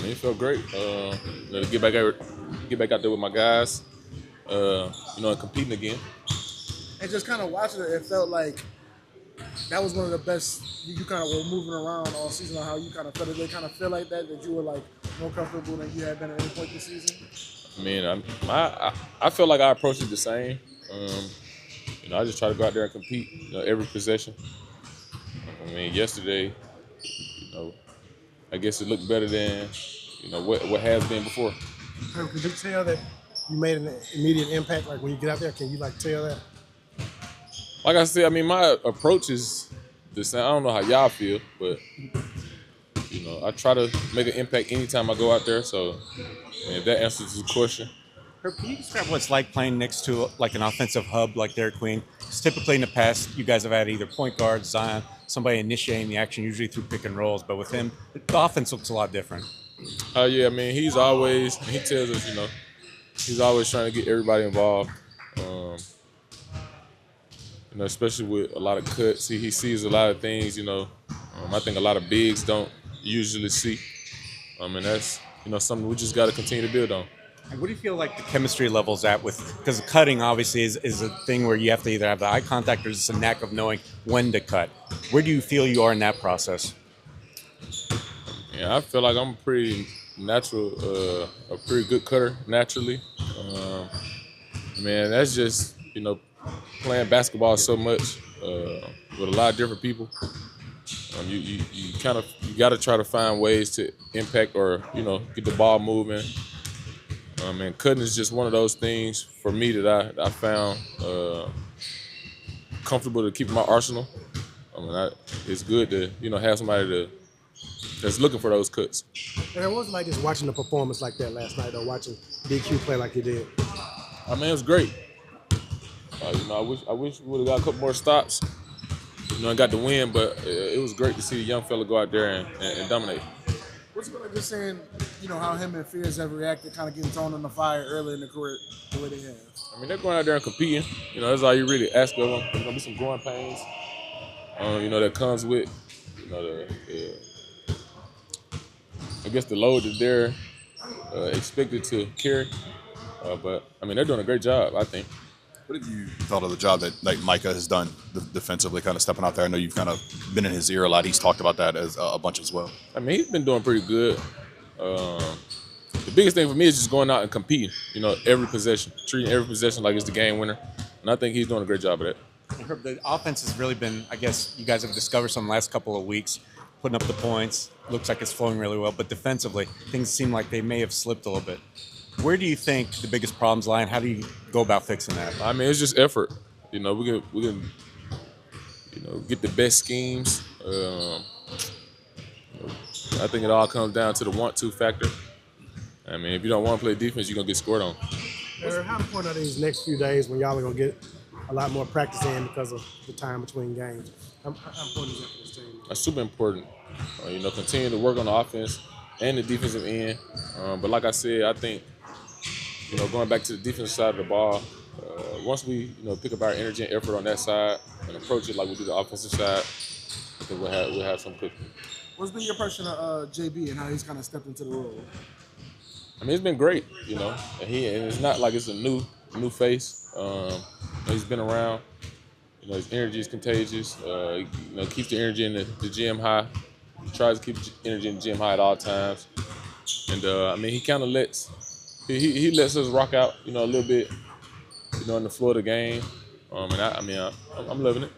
mean, it felt great. To get back out there with my guys. And competing again. And just kind of watching it, it felt like that was one of the best. You kind of were moving around all season on how you kind of felt. Did they kind of feel like that you were like more comfortable than you had been at any point this season? I mean, I felt like I approached it the same. I just try to go out there and compete. Every possession. I mean, yesterday, I guess it looked better than what has been before. Could you tell that you made an immediate impact? Like when you get out there, can you tell that? Like I said, I mean, my approach is the same. I don't know how y'all feel, but I try to make an impact anytime I go out there. So, if that answers the question. Can you describe what it's like playing next to like an offensive hub like Derik Queen? Because typically in the past, you guys have had either point guard, Zion, somebody initiating the action, usually through pick and rolls. But with him, the offense looks a lot different. Yeah, I mean, he tells us, he's always trying to get everybody involved. Especially with a lot of cuts, he sees a lot of things. I think a lot of bigs don't usually see. And that's something we just got to continue to build on. And what do you feel like the chemistry level's at with? Because cutting obviously is a thing where you have to either have the eye contact or just a knack of knowing when to cut. Where do you feel you are in that process? Yeah, I feel like I'm a pretty natural, a pretty good cutter naturally. Man, that's just playing basketball so much with a lot of different people. You got to try to find ways to impact or get the ball moving. And cutting is just one of those things for me that I found comfortable to keep in my arsenal. It's good to have somebody that's looking for those cuts. And it wasn't like just watching the performance like that last night, or watching DQ play like he did. I mean, it was great. I wish we would have got a couple more stops. And got the win, but it was great to see the young fella go out there and dominate. What's about just saying, how him and Fears have reacted, kind of getting thrown on the fire early in the career, the way they have? I mean, they're going out there and competing. That's all you really ask of them. There's gonna be some growing pains. That comes with, I guess the load that they're expected to carry. But I mean, they're doing a great job, I think. What have you thought of the job that Micah has done defensively, kind of stepping out there? I know you've kind of been in his ear a lot. He's talked about that as a bunch as well. I mean, he's been doing pretty good. The biggest thing for me is just going out and competing, every possession, treating every possession like it's the game winner. And I think he's doing a great job of that. Herb, the offense has really been, I guess you guys have discovered some last couple of weeks, putting up the points. Looks like it's flowing really well. But defensively, things seem like they may have slipped a little bit. Where do you think the biggest problems lie, and how do you go about fixing that? I mean, it's just effort. We can get the best schemes. I think it all comes down to the want-to factor. I mean, if you don't want to play defense, you're going to get scored on. How important are these next few days when y'all are going to get a lot more practice in because of the time between games? How important is that for this team? That's super important. Continue to work on the offense and the defensive end. But like I said, I think, going back to the defensive side of the ball, once we, pick up our energy and effort on that side and approach it like we do the offensive side, I think we'll have some cooking. What's been your impression of JB and how he's kind of stepped into the role? I mean, it's been great, and it's not like it's a new face. He's been around. His energy is contagious. Keeps the energy in the gym high. He tries to keep energy in the gym high at all times. And he kind of lets us rock out, a little bit, on the floor of the game. I'm loving it.